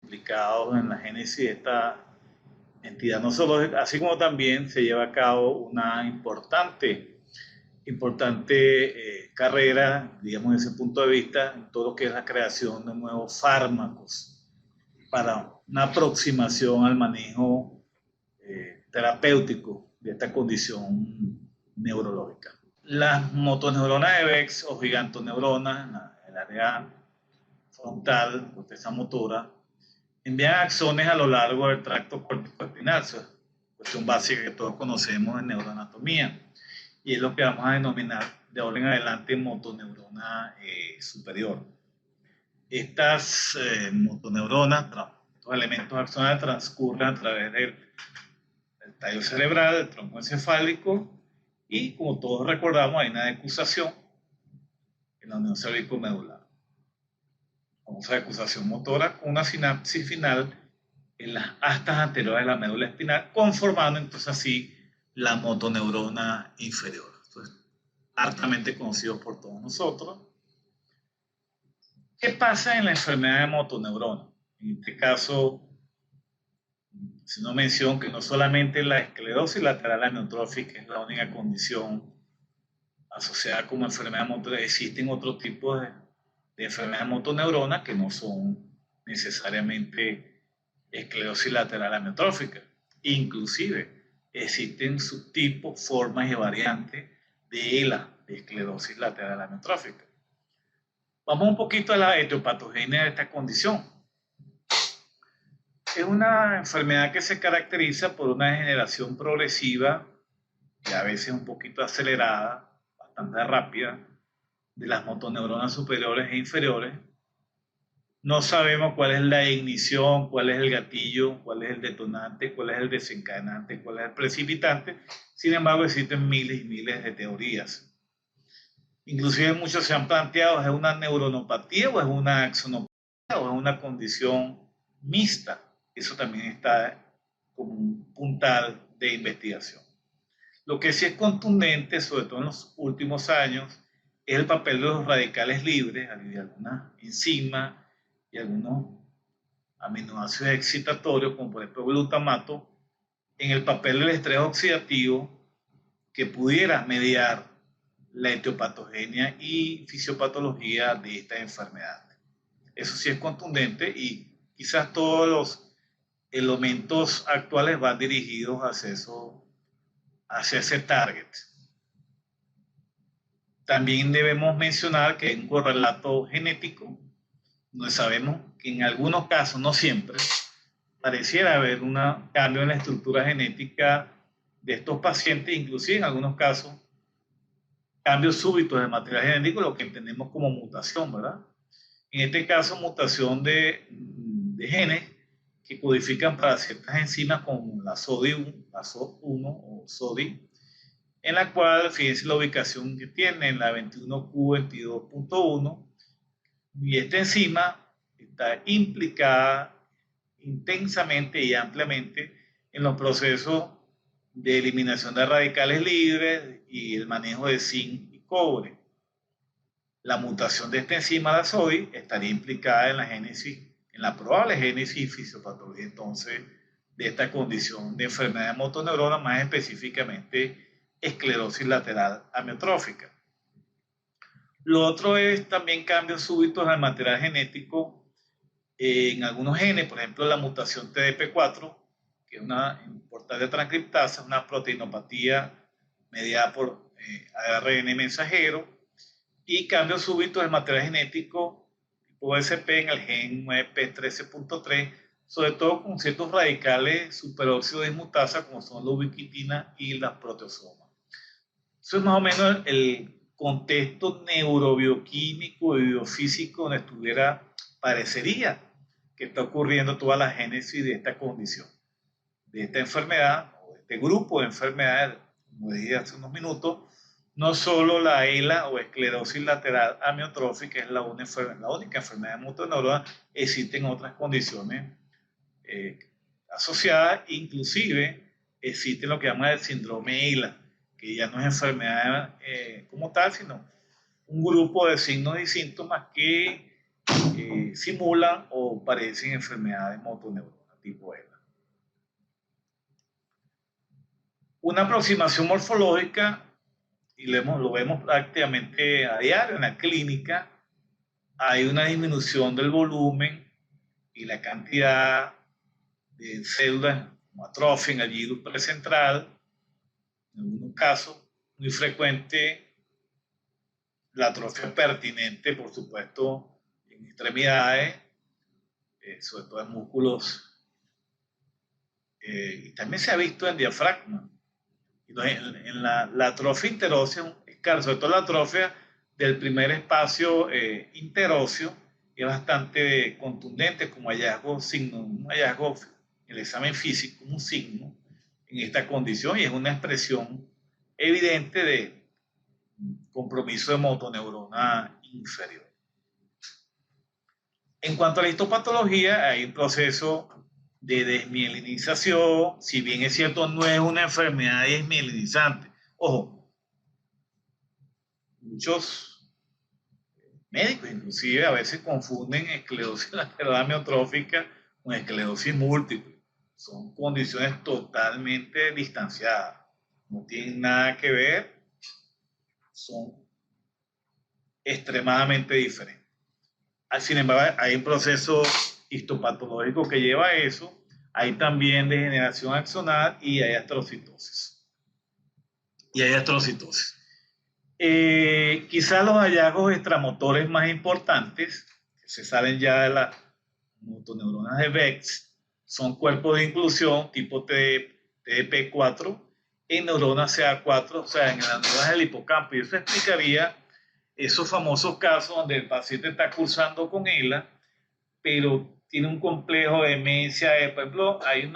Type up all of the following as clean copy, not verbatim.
implicados en la génesis de esta entidad. No solo, así como también se lleva a cabo una importante carrera, digamos, desde ese punto de vista, en todo lo que es la creación de nuevos fármacos para una aproximación al manejo terapéutico de esta condición neurológica. Las motoneuronas de Bex o gigantoneuronas en el área frontal, corteza motora, envían axones a lo largo del tracto corticoespinal, cuestión básica que todos conocemos en neuroanatomía, y es lo que vamos a denominar de ahora en adelante motoneurona superior. Estas motoneuronas, estos elementos axonales transcurren a través del tallo cerebral, del tronco encefálico, y como todos recordamos hay una decusación en la unión cervicomedular. Vamos a decusación motora con una sinapsis final en las astas anteriores de la médula espinal, conformando entonces así la motoneurona inferior. Esto es hartamente conocido por todos nosotros. ¿Qué pasa en la enfermedad de motoneurona? En este caso, si no menciono que no solamente la esclerosis lateral amiotrófica es la única condición asociada como enfermedad motora, existen otros tipos de enfermedades motoneuronas que no son necesariamente esclerosis lateral amiotrófica. Inclusive existen subtipos, formas y variantes de la esclerosis lateral amiotrófica. Vamos un poquito a la etiopatogenia de esta condición. Es una enfermedad que se caracteriza por una degeneración progresiva y a veces un poquito acelerada, bastante rápida, de las motoneuronas superiores e inferiores. No sabemos cuál es la ignición, cuál es el gatillo, cuál es el detonante, cuál es el desencadenante, cuál es el precipitante. Sin embargo, existen miles y miles de teorías. Inclusive muchos se han planteado, ¿es una neuronopatía o es una axonopatía o es una condición mixta? Eso también está como un puntal de investigación. Lo que sí es contundente, sobre todo en los últimos años, es el papel de los radicales libres, de algunas enzimas y algunos aminoácidos excitatorios, como por ejemplo glutamato, en el papel del estrés oxidativo que pudiera mediar la etiopatogenia y fisiopatología de esta enfermedad. Eso sí es contundente y quizás todos los elementos actuales van dirigidos hacia ese target. También debemos mencionar que hay un correlato genético, donde sabemos que en algunos casos, no siempre, pareciera haber un cambio en la estructura genética de estos pacientes, inclusive en algunos casos, cambios súbitos del material genético, lo que entendemos como mutación, ¿verdad? En este caso, mutación de genes que codifican para ciertas enzimas como la SODI1 o SODI, en la cual, fíjense la ubicación que tiene en la 21q22.1, y esta enzima está implicada intensamente y ampliamente en los procesos de eliminación de radicales libres y el manejo de zinc y cobre. La mutación de esta enzima, la SODI, estaría implicada en la génesis, en la probable génesis y fisiopatología entonces de esta condición de enfermedad de motoneurona, más específicamente esclerosis lateral amiotrófica. Lo otro es también cambios súbitos al material genético en algunos genes, por ejemplo la mutación TDP4, que es una importante transcriptasa, una proteinopatía mediada por ARN mensajero, y cambios súbitos del material genético tipo SP en el gen 9p13.3, sobre todo con ciertos radicales superóxido dismutasa como son la ubiquitina y las proteosomas. Eso es más o menos el contexto neurobioquímico y biofísico donde parecería que está ocurriendo toda la génesis de esta condición, de esta enfermedad o de este grupo de enfermedades, como dije hace unos minutos. No solo la ELA o esclerosis lateral amiotrófica es la única enfermedad de motoneurona, existen otras condiciones asociadas, inclusive existe lo que llama el síndrome ELA, que ya no es enfermedad como tal, sino un grupo de signos y síntomas que simulan o parecen enfermedades motoneurona tipo ELA. Una aproximación morfológica, y lo vemos prácticamente a diario en la clínica, hay una disminución del volumen y la cantidad de células como atrofia en el giro precentral. En algunos casos, muy frecuente la atrofia pertinente, por supuesto, en extremidades, sobre todo en músculos, y también se ha visto en diafragma. En la atrofia interósea, sobre todo la atrofia del primer espacio interóseo, es bastante contundente como hallazgo, un hallazgo en el examen físico, un signo en esta condición, y es una expresión evidente de compromiso de motoneurona inferior. En cuanto a la histopatología, hay un proceso de desmielinización. Si bien es cierto, no es una enfermedad desmielinizante. Ojo, muchos médicos inclusive a veces confunden esclerosis lateral amiotrófica con esclerosis múltiple. Son condiciones totalmente distanciadas. No tienen nada que ver. Son extremadamente diferentes. Sin embargo, hay un proceso histopatológico que lleva a eso. Hay también degeneración axonal y hay astrocitosis. Quizás los hallazgos extramotores más importantes, que se salen ya de las motoneuronas de Bex, son cuerpos de inclusión tipo TDP4 en neuronas CA4, o sea, en las neuronas del hipocampo. Y eso explicaría esos famosos casos donde el paciente está cursando con ELA, pero tiene un complejo de demencia. Por ejemplo, hay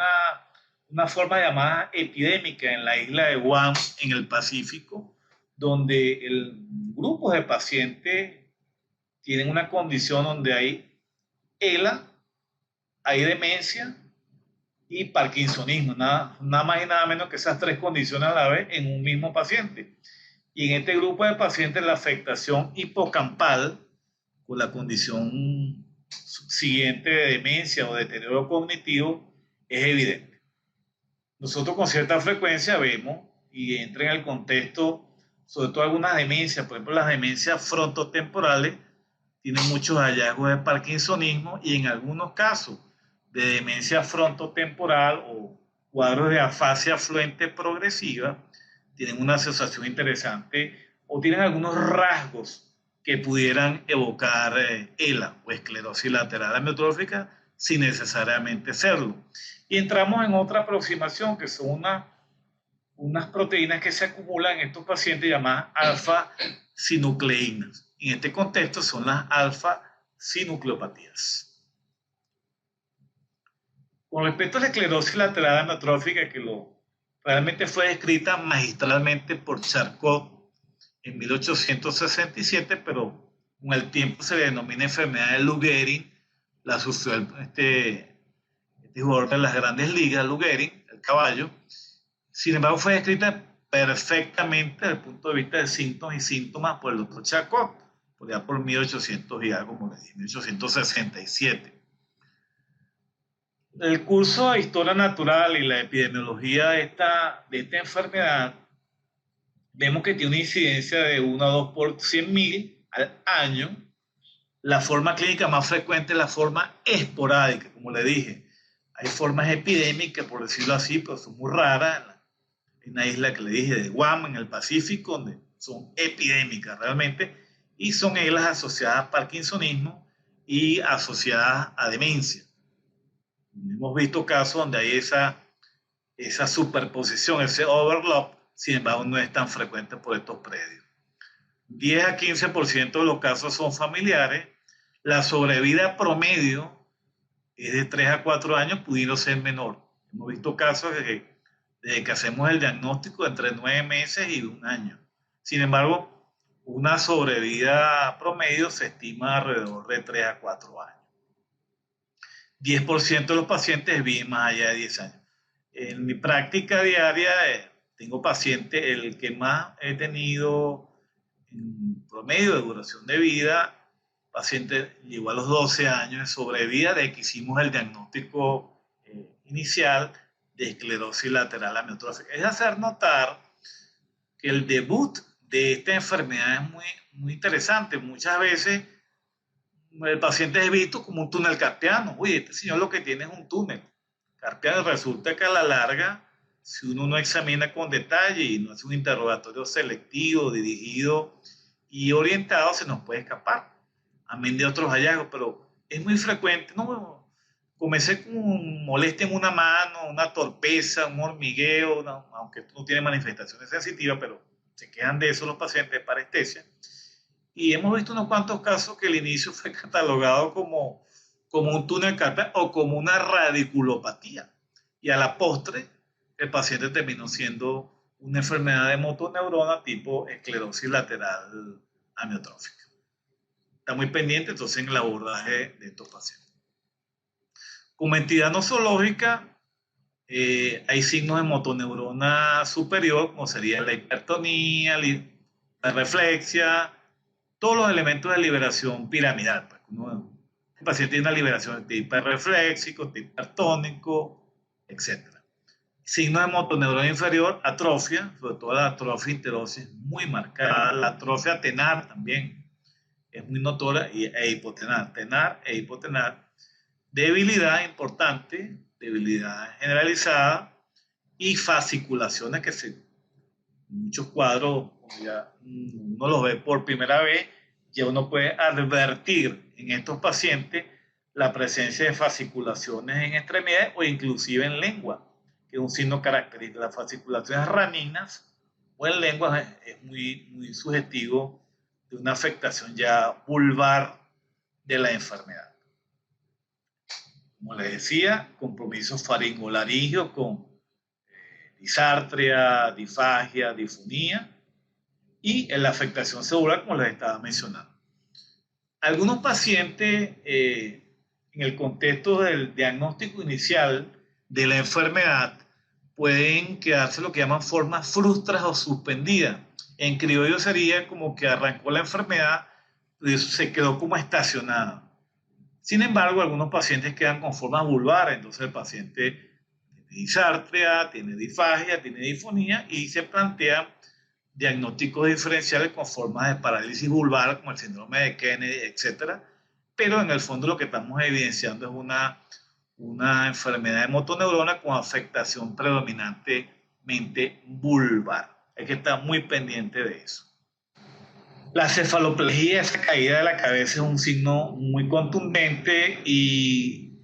una forma llamada epidémica en la isla de Guam, en el Pacífico, donde el grupo de pacientes tienen una condición donde hay ELA, hay demencia y parkinsonismo, nada más y nada menos que esas tres condiciones a la vez en un mismo paciente. Y en este grupo de pacientes la afectación hipocampal con la condición siguiente de demencia o deterioro cognitivo es evidente. Nosotros con cierta frecuencia vemos, y entra en el contexto, sobre todo algunas demencias, por ejemplo las demencias frontotemporales, tienen muchos hallazgos de parkinsonismo y en algunos casos de demencia frontotemporal o cuadros de afasia fluente progresiva, tienen una asociación interesante o tienen algunos rasgos que pudieran evocar ELA o esclerosis lateral amiotrófica sin necesariamente serlo. Y entramos en otra aproximación que son unas proteínas que se acumulan en estos pacientes llamadas alfa-sinucleínas. En este contexto son las alfa-sinucleopatías. Con respecto a la esclerosis lateral amiotrófica, que realmente fue descrita magistralmente por Charcot en 1867, pero con el tiempo se le denomina enfermedad de Lou Gehrig, la sufrió este jugador de las grandes ligas, Lou Gehrig, el caballo. Sin embargo, fue descrita perfectamente desde el punto de vista de síntomas y síntomas por el doctor Charcot, por allá por 1800 y algo, como le dije, 1867. El curso de historia natural y la epidemiología de esta enfermedad, vemos que tiene una incidencia de 1 a 2 por 100.000 al año. La forma clínica más frecuente es la forma esporádica, como le dije. Hay formas epidémicas, por decirlo así, pero son muy raras. En la isla que le dije de Guam, en el Pacífico, donde son epidémicas realmente, y son ELAs asociadas a parkinsonismo y asociadas a demencia. Hemos visto casos donde hay esa superposición, ese overlap, sin embargo no es tan frecuente por estos predios. 10 a 15% de los casos son familiares. La sobrevida promedio es de 3 a 4 años, pudiendo ser menor. Hemos visto casos desde que hacemos el diagnóstico entre 9 meses y 1 año. Sin embargo, una sobrevida promedio se estima alrededor de 3 a 4 años. 10% de los pacientes viven más allá de 10 años. En mi práctica diaria tengo pacientes, el que más he tenido en promedio de duración de vida paciente llegó a los 12 años de sobrevida de que hicimos el diagnóstico inicial de esclerosis lateral amiotrófica. Es hacer notar que el debut de esta enfermedad es muy interesante. Muchas veces el paciente es visto como un túnel carpiano. Oye, este señor lo que tiene es un túnel carpiano. Resulta que a la larga, si uno no examina con detalle y no hace un interrogatorio selectivo, dirigido y orientado, se nos puede escapar, amén de otros hallazgos, pero es muy frecuente. No, comencé con molestia en una mano, una torpeza, un hormigueo, no, aunque no tiene manifestaciones sensitivas, pero se quejan de eso los pacientes de parestesia. Y hemos visto unos cuantos casos que el inicio fue catalogado como un túnel carpiano o como una radiculopatía. Y a la postre, el paciente terminó siendo una enfermedad de motoneurona tipo esclerosis lateral amiotrófica. Está muy pendiente entonces en el abordaje de estos pacientes. Como entidad nosológica, hay signos de motoneurona superior, como sería la hipertonía, la reflexia, todos los elementos de liberación piramidal. Pues, el paciente tiene una liberación de hiperrefléxico, de hipertónico, etc. Signos de motoneurona inferior, atrofia, sobre todo la atrofia interosis muy marcada, la atrofia tenar también es muy notoria, e hipotenar, tenar e hipotenar. Debilidad importante, debilidad generalizada y fasciculaciones que en muchos cuadros, ya uno los ve por primera vez, ya uno puede advertir en estos pacientes la presencia de fasciculaciones en extremidades o inclusive en lengua, que es un signo característico. Las fasciculaciones raninas o en lengua es muy sugestivo de una afectación ya vulvar de la enfermedad. Como les decía, compromiso faringolaringio con disartria, disfagia, disfonía y en la afectación celular, como les estaba mencionando. Algunos pacientes, en el contexto del diagnóstico inicial de la enfermedad, pueden quedarse lo que llaman formas frustras o suspendidas. En criollo sería como que arrancó la enfermedad y se quedó como estacionada. Sin embargo, algunos pacientes quedan con formas vulvares, entonces el paciente tiene disartria, tiene disfagia, tiene disfonía y se plantean diagnósticos diferenciales con formas de parálisis vulvar, como el síndrome de Kennedy, etc. Pero en el fondo lo que estamos evidenciando es una enfermedad de motoneurona con afectación predominantemente vulvar. Hay que estar muy pendiente de eso. La cefaloplegia, esa caída de la cabeza, es un signo muy contundente y,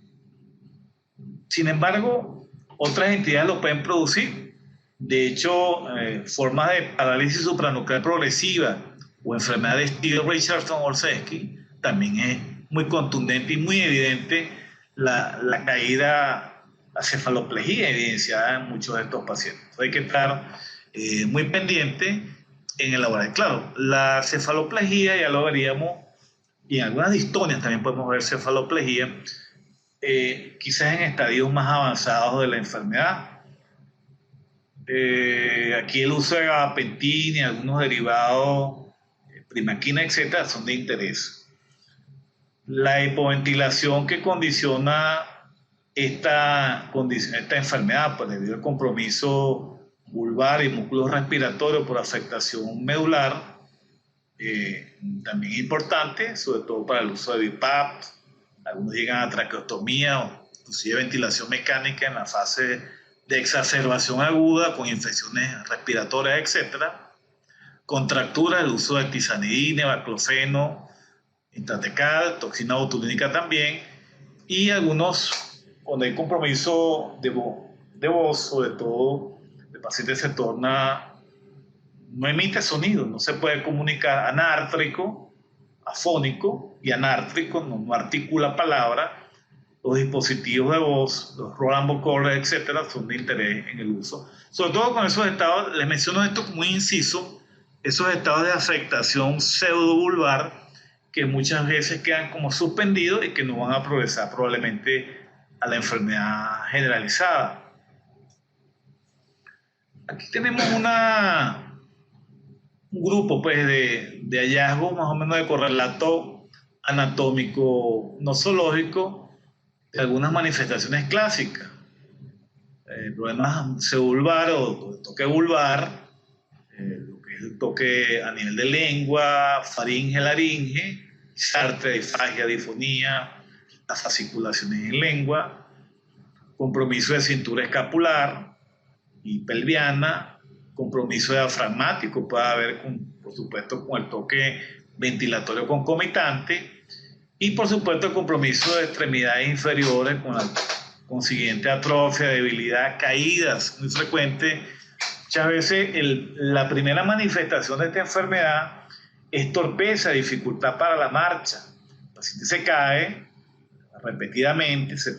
sin embargo, otras entidades lo pueden producir. De hecho, formas de parálisis supranuclear progresiva o enfermedad de Steele-Richardson-Olszewski también es muy contundente y muy evidente la caída, la cefaloplegia evidenciada en muchos de estos pacientes. Entonces hay que estar muy pendiente en el laboratorio. Claro, la cefaloplegia ya lo veríamos, y en algunas distonias también podemos ver cefaloplegia, quizás en estadios más avanzados de la enfermedad. Aquí el uso de gabapentina y algunos derivados, primaquina, etcétera, son de interés. La hipoventilación que condiciona esta enfermedad, pues debido al compromiso vulvar y músculo respiratorio por afectación medular, también es importante, sobre todo para el uso de BiPAP. Algunos llegan a traqueostomía o inclusive ventilación mecánica en la fase de exacerbación aguda con infecciones respiratorias, etc. Contractura, el uso de tizanidina, baclofeno, intratecal, toxina botulínica también, y algunos, cuando hay compromiso de voz, sobre todo el paciente se torna, no emite sonido, no se puede comunicar, anártrico, afónico y anártrico, no articula palabra. Los dispositivos de voz, los Roland vocoders, etcétera, son de interés en el uso. Sobre todo con esos estados, les menciono esto muy inciso, esos estados de afectación pseudovulvar que muchas veces quedan como suspendidos y que no van a progresar probablemente a la enfermedad generalizada. Aquí tenemos un grupo pues, de hallazgos más o menos de correlato anatómico nosológico de algunas manifestaciones clásicas. Problemas vulvar o toque vulvar, lo que es el toque a nivel de lengua, faringe, laringe, sartre, disfagia, difonía, las fasciculaciones en lengua, compromiso de cintura escapular y pelviana, compromiso diafragmático, puede haber, por supuesto, con el toque ventilatorio concomitante, y por supuesto el compromiso de extremidades inferiores con la consiguiente atrofia, debilidad, caídas muy frecuentes. Muchas veces la primera manifestación de esta enfermedad es torpeza, dificultad para la marcha. El paciente se cae repetidamente, se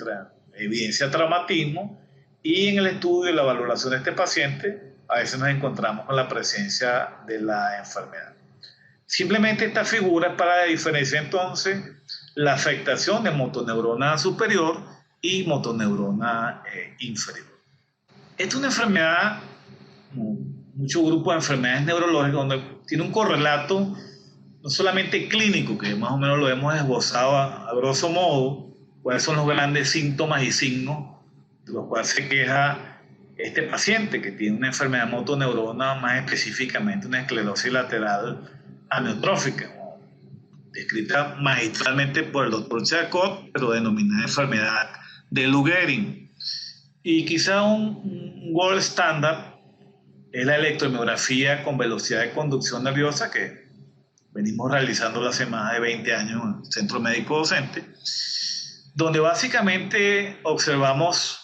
evidencia traumatismo, y en el estudio y la valoración de este paciente a veces nos encontramos con la presencia de la enfermedad. Simplemente esta figura es para diferenciar entonces la afectación de motoneurona superior y motoneurona inferior. Esta es una enfermedad, muchos grupos de enfermedades neurológicas, donde tiene un correlato no solamente clínico, que más o menos lo hemos esbozado a grosso modo, cuáles son los grandes síntomas y signos de los cuales se queja este paciente que tiene una enfermedad motoneurona, más específicamente una esclerosis lateral amiotrófica, descrita magistralmente por el doctor Charcot, pero denominada enfermedad de Lou Gehrig. Y quizá un gold standard es la electromiografía con velocidad de conducción nerviosa, que venimos realizando hace más de 20 años en el Centro Médico Docente, donde básicamente observamos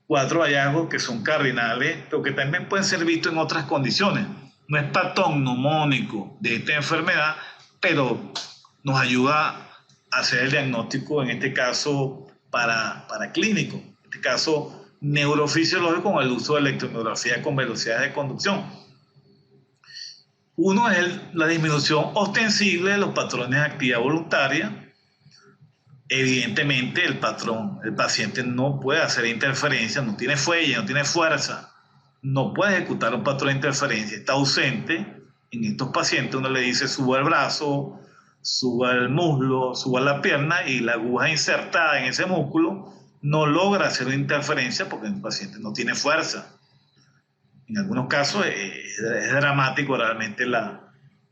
4 hallazgos que son cardinales, pero que también pueden ser vistos en otras condiciones. No es patognomónico de esta enfermedad, pero nos ayuda a hacer el diagnóstico, en este caso para clínico, en este caso neurofisiológico, con el uso de electromiografía con velocidades de conducción. Uno es la disminución ostensible de los patrones de actividad voluntaria. Evidentemente el paciente no puede hacer interferencia, no tiene fuelle, no tiene fuerza, no puede ejecutar un patrón de interferencia, está ausente. En estos pacientes uno le dice suba el brazo, suba el muslo, suba la pierna, y la aguja insertada en ese músculo no logra hacer una interferencia porque el paciente no tiene fuerza. En algunos casos es dramático realmente,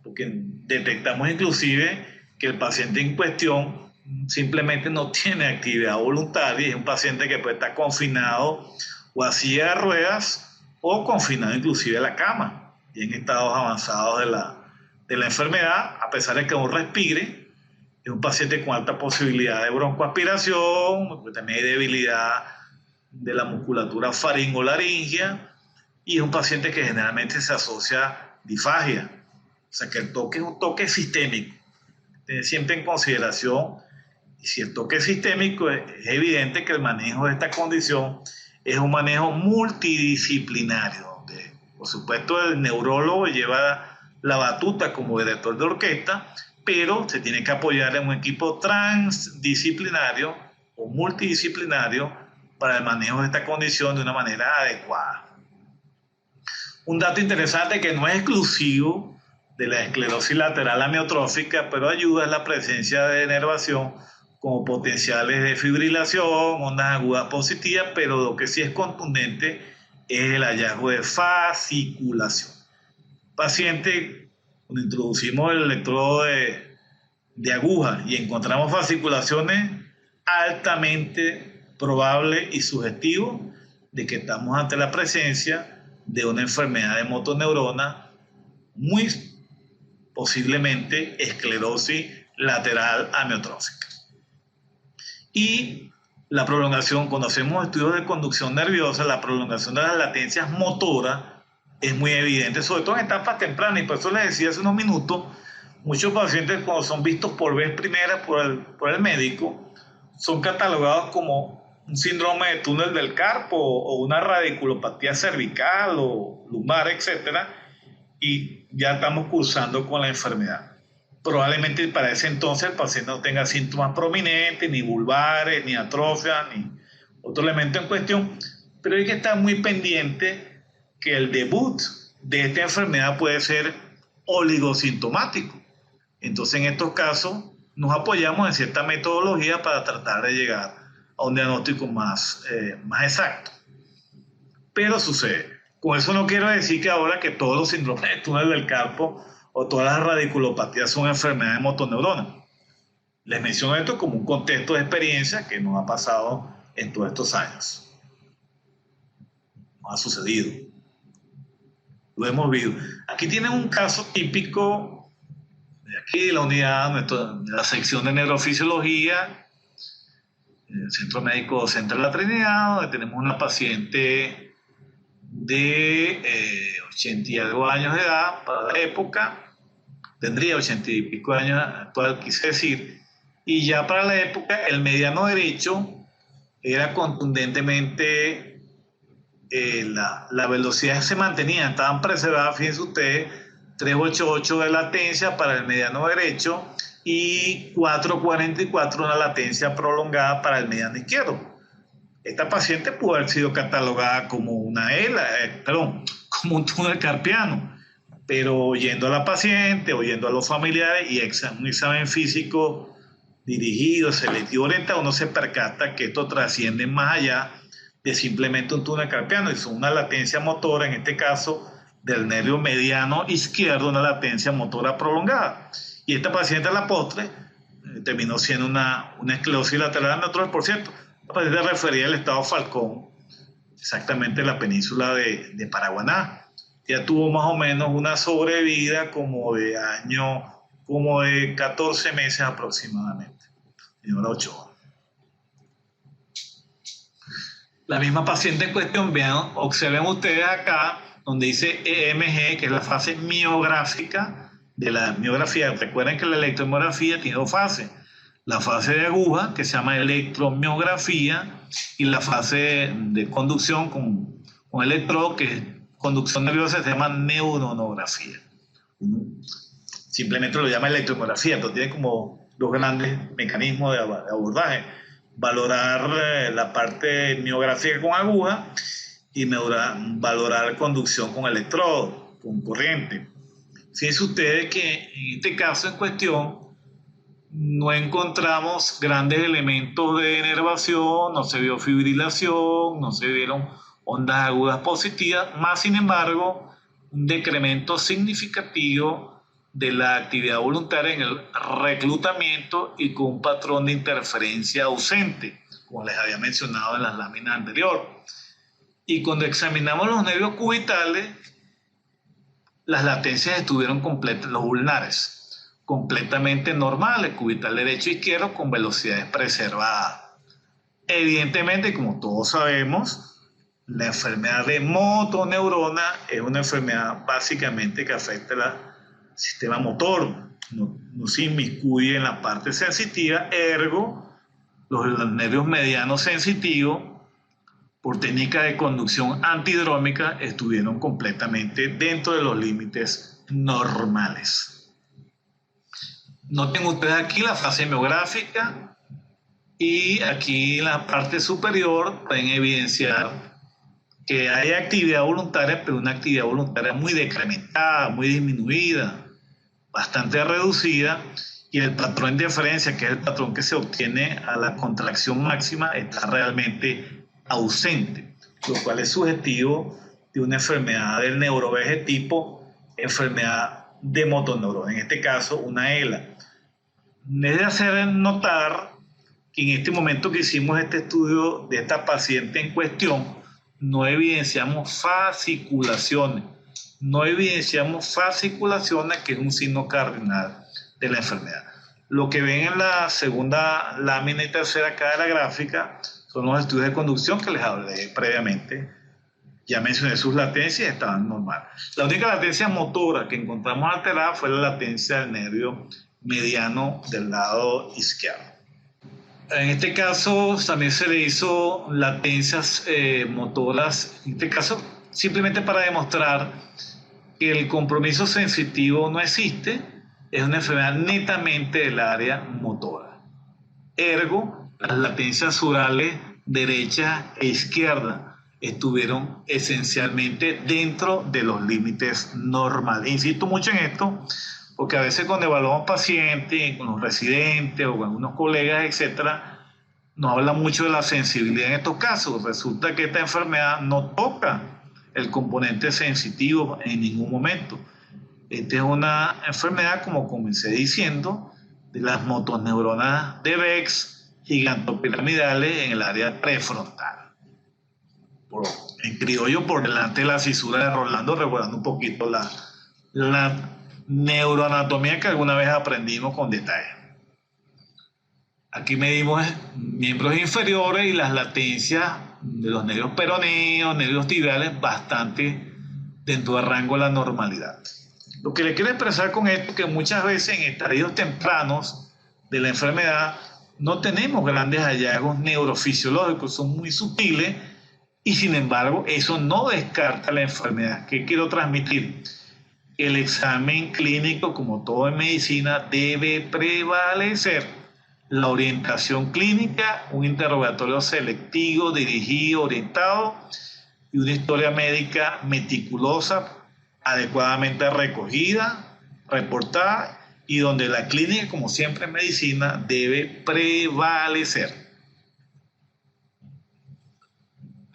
porque detectamos inclusive que el paciente en cuestión simplemente no tiene actividad voluntaria, y es un paciente que puede estar confinado o a silla de ruedas o confinado inclusive a la cama, y en estados avanzados de la enfermedad, a pesar de que aún respire. Es un paciente con alta posibilidad de broncoaspiración, porque también hay debilidad de la musculatura faringolaringea, y es un paciente que generalmente se asocia a disfagia. O sea que el toque es un toque sistémico. Tener siempre en consideración, y si el toque es sistémico, es evidente que el manejo de esta condición es un manejo multidisciplinario, donde por supuesto el neurólogo lleva la batuta como director de orquesta, pero se tiene que apoyar en un equipo transdisciplinario o multidisciplinario para el manejo de esta condición de una manera adecuada. Un dato interesante que no es exclusivo de la esclerosis lateral amiotrófica, pero ayuda, es la presencia de denervación como potenciales de fibrilación, ondas agudas positivas, pero lo que sí es contundente es el hallazgo de fasciculación. Paciente, cuando introducimos el electrodo de aguja y encontramos fasciculaciones, altamente probable y sugestivo de que estamos ante la presencia de una enfermedad de motoneurona, muy posiblemente esclerosis lateral amiotrófica. Y la prolongación, cuando hacemos estudios de conducción nerviosa, la prolongación de las latencias motoras es muy evidente, sobre todo en etapas tempranas, y por eso les decía hace unos minutos, muchos pacientes cuando son vistos por vez primera por el médico, son catalogados como un síndrome de túnel del carpo o una radiculopatía cervical o lumbar, etc. Y ya estamos cursando con la enfermedad. Probablemente para ese entonces el paciente no tenga síntomas prominentes, ni vulvares, ni atrofia, ni otro elemento en cuestión, pero hay que estar muy pendiente que el debut de esta enfermedad puede ser oligosintomático. Entonces, en estos casos, nos apoyamos en cierta metodología para tratar de llegar a un diagnóstico más exacto. Pero sucede. Con eso no quiero decir que ahora que todos los síndromes de túnel del carpo o todas las radiculopatías son enfermedades de motoneurona. Les menciono esto como un contexto de experiencia que nos ha pasado en todos estos años. Nos ha sucedido. Lo hemos visto. Aquí tienen un caso típico de aquí, la unidad, de la sección de neurofisiología, en el Centro Médico Central de la Trinidad, donde tenemos una paciente de 80 y algo años de edad para la época, tendría 80 y pico años actual, quise decir, y ya para la época el mediano derecho era contundentemente, la velocidad se mantenía, estaban preservadas, fíjense ustedes, 388 de latencia para el mediano derecho y 444 una latencia prolongada para el mediano izquierdo. Esta paciente pudo haber sido catalogada como una ELA, como un túnel carpiano, pero oyendo a la paciente, oyendo a los familiares y un examen físico dirigido, selectivo, orientado, uno se percata que esto trasciende más allá de simplemente un túnel carpiano, es una latencia motora, en este caso del nervio mediano izquierdo, una latencia motora prolongada. Y esta paciente a la postre terminó siendo una esclerosis lateral neutral, por cierto. La paciente refería al estado Falcón, exactamente en la península de Paraguaná. Ya tuvo más o menos una sobrevida como de 14 meses aproximadamente. Señora Ochoa. La misma paciente en cuestión, vean, observen ustedes acá, donde dice EMG, que es la fase miográfica de la miografía. Recuerden que la electromiografía tiene dos fases. La fase de aguja, que se llama electromiografía, y la fase de conducción con electrodo, que es conducción nerviosa, se llama neuronografía. Simplemente lo llama electromiografía, pero tiene como dos grandes mecanismos de abordaje. Valorar la parte miográfica con aguja y valorar conducción con electrodo, con corriente. Fíjense ustedes que en este caso en cuestión no encontramos grandes elementos de inervación, no se vio fibrilación, no se vieron ondas agudas positivas, más sin embargo un decremento significativo de la actividad voluntaria en el reclutamiento y con un patrón de interferencia ausente, como les había mencionado en las láminas anteriores. Y cuando examinamos los nervios cubitales, las latencias estuvieron completas, los ulnares, completamente normales, cubital derecho e izquierdo con velocidades preservadas. Evidentemente, como todos sabemos, la enfermedad de motoneurona es una enfermedad básicamente que afecta el sistema motor, no se inmiscuye en la parte sensitiva, ergo los nervios medianos sensitivos, por técnica de conducción antidrómica, estuvieron completamente dentro de los límites normales. Noten ustedes aquí la fase miográfica y aquí en la parte superior pueden evidenciar que hay actividad voluntaria, pero una actividad voluntaria muy decrementada, muy disminuida, bastante reducida, y el patrón de interferencia, que es el patrón que se obtiene a la contracción máxima, está realmente ausente, lo cual es sugestivo de una enfermedad del neurovegetipo, enfermedad de motoneurona, en este caso una ELA. Es de hacer notar que en este momento que hicimos este estudio de esta paciente en cuestión, no evidenciamos fasciculaciones, que es un signo cardinal de la enfermedad. Lo que ven en la segunda lámina y tercera acá de la gráfica son los estudios de conducción que les hablé previamente. Ya mencioné sus latencias, estaban normales. La única latencia motora que encontramos alterada fue la latencia del nervio mediano del lado izquierdo. En este caso también se le hizo latencias motoras, en este caso simplemente para demostrar que el compromiso sensitivo no existe, es una enfermedad netamente del área motora. Ergo, las latencias surales derecha e izquierda estuvieron esencialmente dentro de los límites normales. Insisto mucho en esto porque a veces cuando evaluamos pacientes, con los residentes o con algunos colegas, etcétera, nos habla mucho de la sensibilidad en estos casos. Resulta que esta enfermedad no toca el componente sensitivo en ningún momento. Esta es una enfermedad, como comencé diciendo, de las motoneuronas de Bex gigantopiramidales en el área prefrontal. En criollo, por delante de la cisura de Rolando, recordando un poquito la neuroanatomía que alguna vez aprendimos con detalle. Aquí medimos miembros inferiores y las latencias de los nervios peroneos, nervios tibiales, bastante dentro del rango de la normalidad. Lo que le quiero expresar con esto es que muchas veces en estadios tempranos de la enfermedad no tenemos grandes hallazgos neurofisiológicos, son muy sutiles y sin embargo eso no descarta la enfermedad. ¿Qué quiero transmitir? El examen clínico, como todo en medicina, debe prevalecer la orientación clínica, un interrogatorio selectivo, dirigido, orientado y una historia médica meticulosa, adecuadamente recogida, reportada y donde la clínica, como siempre en medicina, debe prevalecer.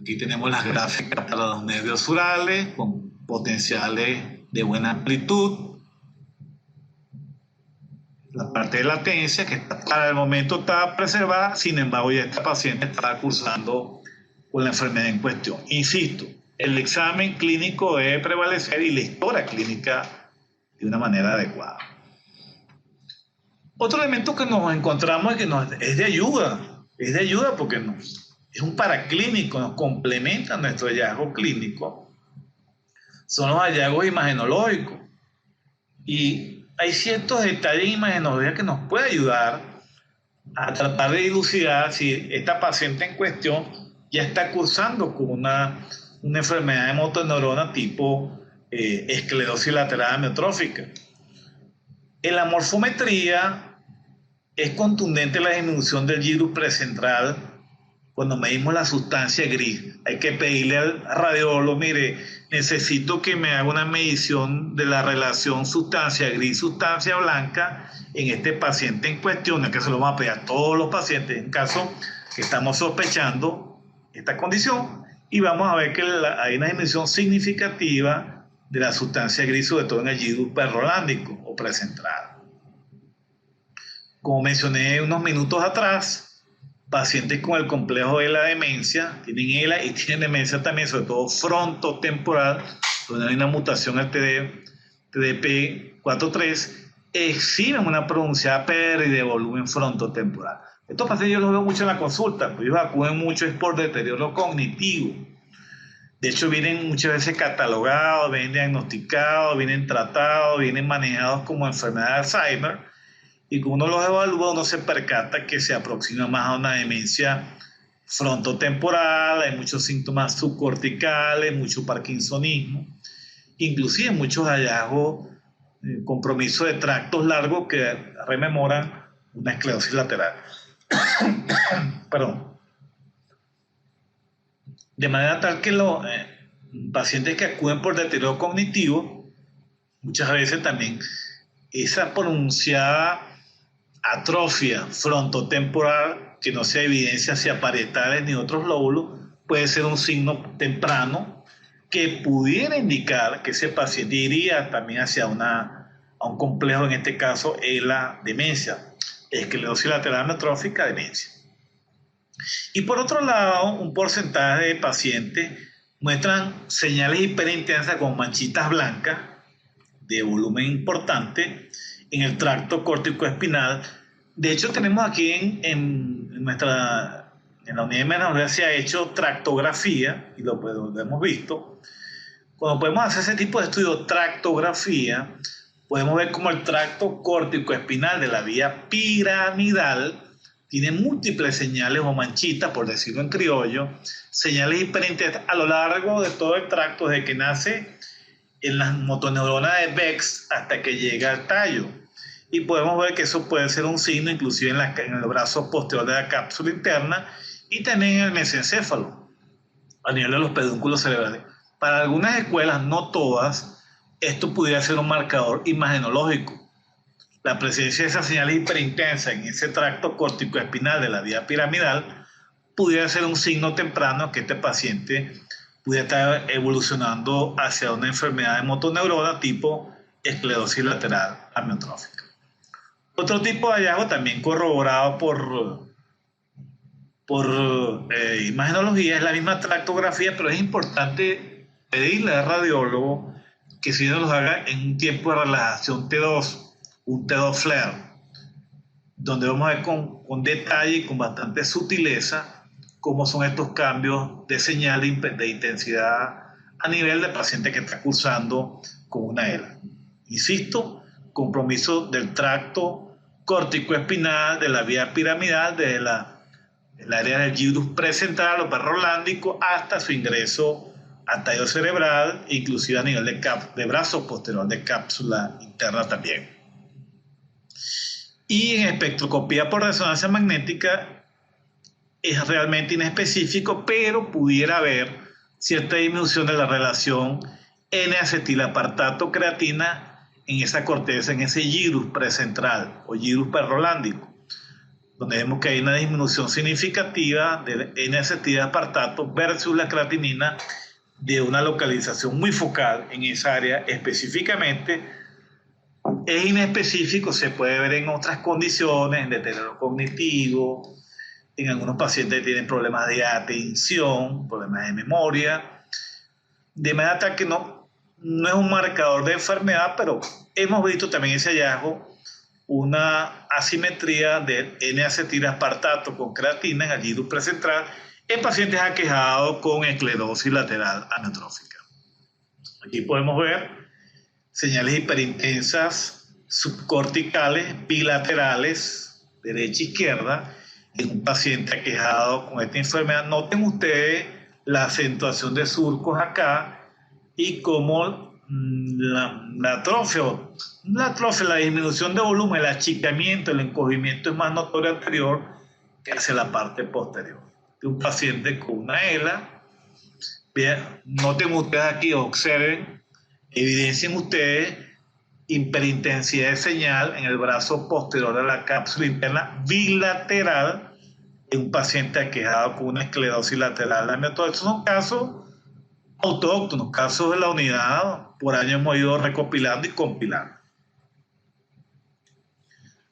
Aquí tenemos las gráficas para los nervios surales con potenciales de buena amplitud. La parte de latencia que para el momento está preservada, sin embargo ya esta paciente está cursando con la enfermedad en cuestión. Insisto, el examen clínico debe prevalecer y la historia clínica de una manera adecuada. Otro elemento que nos encontramos es que es de ayuda porque es un paraclínico, nos complementa nuestro hallazgo clínico, son los hallazgos imagenológicos. Y hay ciertos detalles imagenológicos que nos pueden ayudar a tratar de dilucidar si esta paciente en cuestión ya está cursando con una enfermedad de motoneurona tipo esclerosis lateral amiotrófica. En la morfometría es contundente la disminución del gyrus precentral cuando medimos la sustancia gris. Hay que pedirle al radiólogo, mire, necesito que me haga una medición de la relación sustancia gris, sustancia blanca en este paciente en cuestión, que se lo vamos a pedir a todos los pacientes en caso que estamos sospechando esta condición, y vamos a ver que hay una disminución significativa de la sustancia gris, sobre todo en el gyrus perrolándico o precentral. Como mencioné unos minutos atrás, pacientes con el complejo de la demencia, tienen ELA y tienen demencia también, sobre todo frontotemporal, donde hay una mutación al TDP43, exhiben una pronunciada pérdida de volumen frontotemporal. Estos pacientes yo los veo mucho en la consulta, pues ellos acuden mucho es por deterioro cognitivo. De hecho, vienen muchas veces catalogados, vienen diagnosticados, vienen tratados, vienen manejados como enfermedad de Alzheimer. Y cuando uno los evalúa, uno se percata que se aproxima más a una demencia frontotemporal, hay muchos síntomas subcorticales, mucho parkinsonismo, inclusive muchos hallazgos, compromiso de tractos largos que rememoran una esclerosis lateral. Perdón. De manera tal que los pacientes que acuden por deterioro cognitivo, muchas veces también esa pronunciada atrofia frontotemporal que no se evidencia hacia parietales ni otros lóbulos puede ser un signo temprano que pudiera indicar que ese paciente iría también hacia a un complejo, en este caso es la demencia, esclerosis lateral amiotrófica, demencia. Y por otro lado, un porcentaje de pacientes muestran señales hiperintensas con manchitas blancas de volumen importante en el tracto córtico-espinal. De hecho, tenemos aquí en la unidad de imagenología se ha hecho tractografía, y lo hemos visto. Cuando podemos hacer ese tipo de estudio, tractografía, podemos ver cómo el tracto córtico-espinal de la vía piramidal tiene múltiples señales o manchitas, por decirlo en criollo, señales hiperintensas a lo largo de todo el tracto, desde que nace en las motoneuronas de Bex hasta que llega al tallo. Y podemos ver que eso puede ser un signo inclusive en el brazo posterior de la cápsula interna y también en el mesencéfalo, a nivel de los pedúnculos cerebrales. Para algunas escuelas, no todas, esto pudiera ser un marcador imagenológico. la presencia de esas señales hiperintensas en ese tracto córtico-espinal de la vía piramidal pudiera ser un signo temprano que este paciente pudiera estar evolucionando hacia una enfermedad de motoneurona tipo esclerosis lateral amiotrófica. Otro tipo de hallazgo también corroborado por imagenología es la misma tractografía, pero es importante pedirle al radiólogo que si no los haga en un tiempo de relajación T2, un T2 flare, donde vamos a ver con detalle y con bastante sutileza cómo son estos cambios de señal de intensidad a nivel del paciente que está cursando con una ELA. Insisto, compromiso del tracto córtico-espinal, de la vía piramidal, desde el área del gyrus precentral o perrolándico hasta su ingreso al tallo cerebral, inclusive a nivel de brazo posterior de cápsula interna también. Y en espectroscopía por resonancia magnética es realmente inespecífico, pero pudiera haber cierta disminución de la relación N-acetilapartato-creatina en esa corteza, en ese gyrus precentral o gyrus perrolándico, donde vemos que hay una disminución significativa del N-acetilapartato versus la creatinina de una localización muy focal en esa área específicamente. Es inespecífico, se puede ver en otras condiciones, en deterioro cognitivo, en algunos pacientes que tienen problemas de atención, problemas de memoria, de manera tal que no es un marcador de enfermedad, pero hemos visto también ese hallazgo, una asimetría del N-acetilaspartato con creatina en el gyrus precentral en pacientes aquejados con esclerosis lateral amiotrófica. Aquí podemos ver señales hiperintensas subcorticales bilaterales, derecha e izquierda, en un paciente aquejado con esta enfermedad. Noten ustedes la acentuación de surcos acá y cómo la atrofia, la disminución de volumen, el achicamiento, el encogimiento es más notorio anterior que hacia la parte posterior. De un paciente con una ELA, bien, noten ustedes aquí, observen, evidencien ustedes hiperintensidad de señal en el brazo posterior de la cápsula interna bilateral en un paciente aquejado con una esclerosis lateral amiotrófica. Estos son casos autóctonos, casos de la unidad, por años hemos ido recopilando y compilando.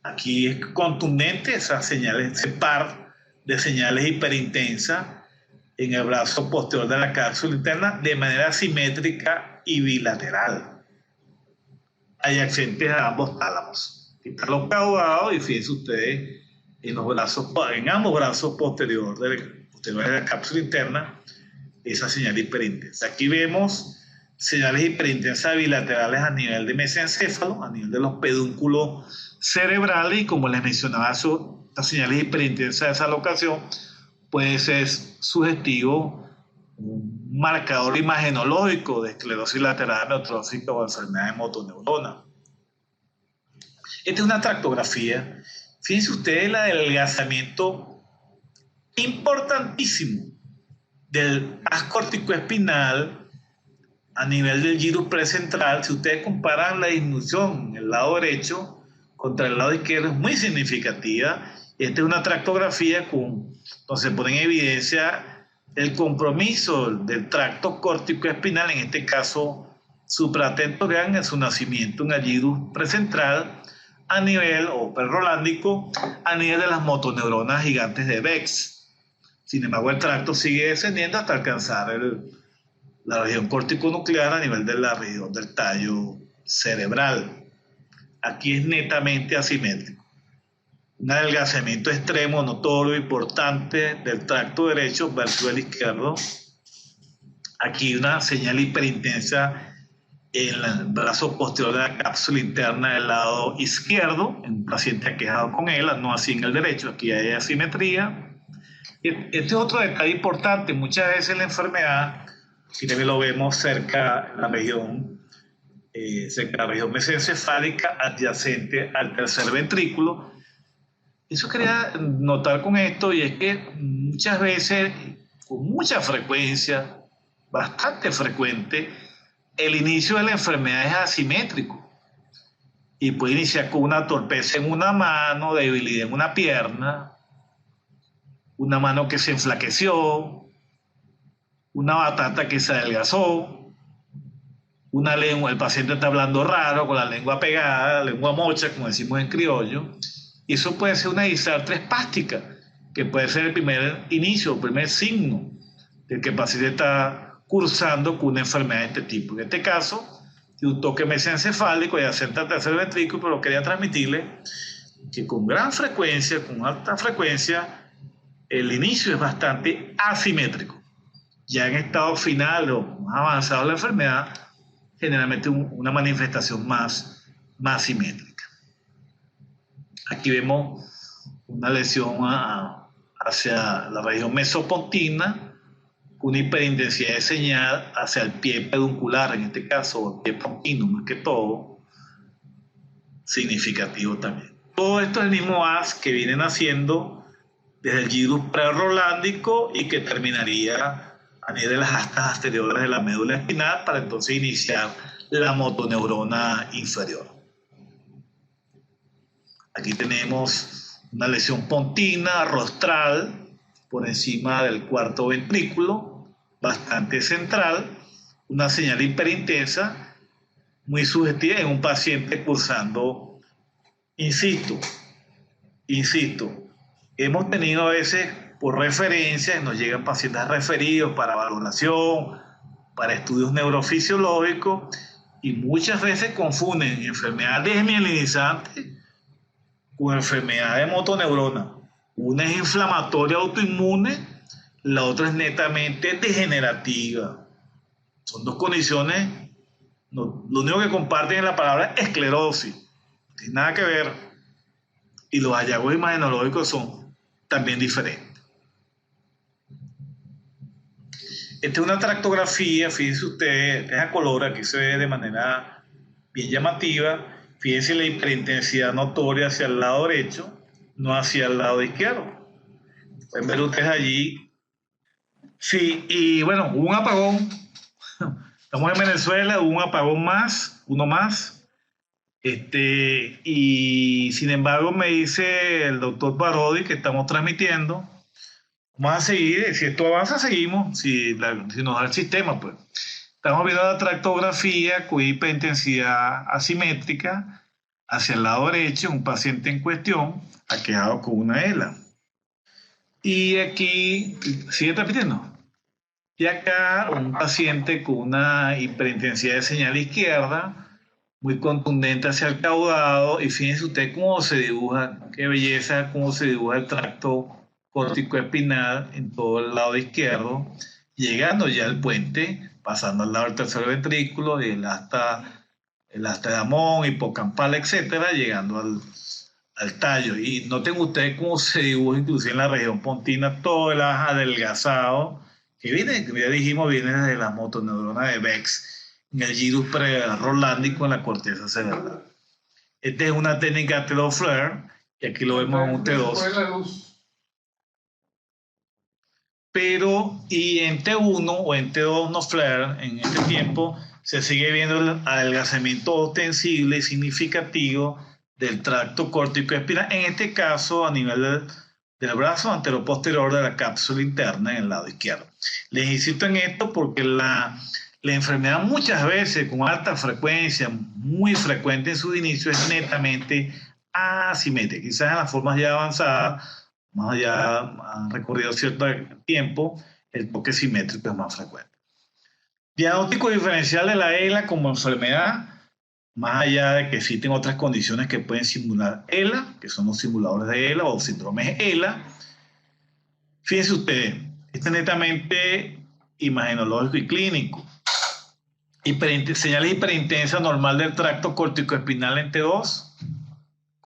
Aquí es contundente esas señales, ese par de señales hiperintensas en el brazo posterior de la cápsula interna de manera simétrica y bilateral, adyacentes a ambos tálamos. Aquí están los caudados y fíjense ustedes en ambos brazos posteriores de la cápsula interna esa señal hiperintensa. Aquí vemos señales hiperintensas bilaterales a nivel de mesencéfalo, a nivel de los pedúnculos cerebrales, y como les mencionaba, estas señales hiperintensas de esa locación puede ser sugestivo, un marcador imagenológico de esclerosis lateral amiotrófica o enfermedad de motoneurona. Esta es una tractografía. Fíjense ustedes el adelgazamiento importantísimo del haz corticoespinal a nivel del gyrus precentral. Si ustedes comparan la disminución en el lado derecho contra el lado izquierdo, es muy significativa. Esta es una tractografía donde se pone en evidencia el compromiso del tracto córtico-espinal, en este caso supratentorial, en su nacimiento en el gyrus precentral, a nivel, o perrolándico, a nivel de las motoneuronas gigantes de Bex. Sin embargo, el tracto sigue descendiendo hasta alcanzar la región corticonuclear a nivel de la región del tallo cerebral. Aquí es netamente asimétrico. Un adelgazamiento extremo, notorio, importante del tracto derecho versus el izquierdo. Aquí una señal hiperintensa en el brazo posterior de la cápsula interna del lado izquierdo, en un paciente aquejado con ELA, no así en el derecho, aquí hay asimetría. Este es otro detalle importante. Muchas veces la enfermedad, si lo vemos cerca de la región mesencefálica adyacente al tercer ventrículo. Eso quería notar con esto, y es que muchas veces, con mucha frecuencia, bastante frecuente, el inicio de la enfermedad es asimétrico. y puede iniciar con una torpeza en una mano, debilidad en una pierna, una mano que se enflaqueció, una batata que se adelgazó, una lengua, el paciente está hablando raro, con la lengua pegada, lengua mocha, como decimos en criollo, y eso puede ser una disartria espástica, que puede ser el primer inicio, el primer signo de que el paciente está cursando con una enfermedad de este tipo. En este caso, de un toque mesencefálico y adyacente al tercer ventrículo, pero quería transmitirle que con gran frecuencia, con alta frecuencia, el inicio es bastante asimétrico. Ya en estado final o más avanzado de la enfermedad, generalmente una manifestación más simétrica. Aquí vemos una lesión hacia la región mesopontina, con una hiperintensidad de señal hacia el pie peduncular, en este caso, el pie pontino, más que todo, significativo también. Todo esto es el mismo haz que vienen haciendo desde el gyrus prerolándico y que terminaría a nivel de las astas anteriores de la médula espinal para entonces iniciar la motoneurona inferior. Aquí tenemos una lesión pontina rostral por encima del cuarto ventrículo, bastante central, una señal hiperintensa muy sugestiva en un paciente cursando, insisto, hemos tenido a veces por referencias, nos llegan pacientes referidos para valoración, para estudios neurofisiológicos, y muchas veces confunden enfermedad desmielinizante con enfermedad de motoneurona. Una es inflamatoria autoinmune, la otra es netamente degenerativa. Son dos condiciones, lo único que comparten es la palabra esclerosis, no tiene nada que ver, y los hallazgos imagenológicos son también diferentes. Esta es una tractografía, fíjense ustedes, es a color, aquí se ve de manera bien llamativa. Fíjense la hiperintensidad notoria hacia el lado derecho, no hacia el lado izquierdo. Pueden ver ustedes allí. Sí, y bueno, hubo un apagón. Estamos en Venezuela, hubo un apagón más, uno más. Y sin embargo me dice el doctor Parodi que estamos transmitiendo. Vamos a seguir, si esto avanza, seguimos, si nos da el sistema, pues. Estamos viendo la tractografía con hiperintensidad asimétrica hacia el lado derecho, un paciente en cuestión, aquejado con una ELA. Y aquí, sigue repitiendo. Y acá un paciente con una hiperintensidad de señal izquierda, muy contundente hacia el caudado, y fíjense usted cómo se dibuja, qué belleza, cómo se dibuja el tracto córtico-espinal en todo el lado izquierdo, llegando ya al puente, pasando al lado del tercer ventrículo, y el asta de Damón, hipocampal, etcétera, llegando al tallo. Y noten ustedes cómo se dibuja inclusive en la región pontina todo el haz adelgazado, que viene, como ya dijimos, viene desde la motoneurona de Bex, en el gyrus prerolándico en la corteza cerebral. Esta es una técnica T2 flare, y aquí lo vemos en un T2. Pero, y en T1 o en T2 no flare, en este tiempo, se sigue viendo el adelgazamiento ostensible y significativo del tracto córtico-espinal, en este caso a nivel del brazo anteroposterior de la cápsula interna en el lado izquierdo. Les insisto en esto porque la enfermedad muchas veces con alta frecuencia, muy frecuente en su inicio, es netamente asimétrica. Quizás en las formas ya avanzadas, más allá han recorrido cierto tiempo, el toque simétrico es más frecuente. Diagnóstico diferencial de la ELA como enfermedad, más allá de que existen otras condiciones que pueden simular ELA, que son los simuladores de ELA o síndromes ELA. Fíjense ustedes, este es netamente imagenológico y clínico. Señales hiperintensa normal del tracto córtico-espinal en T2,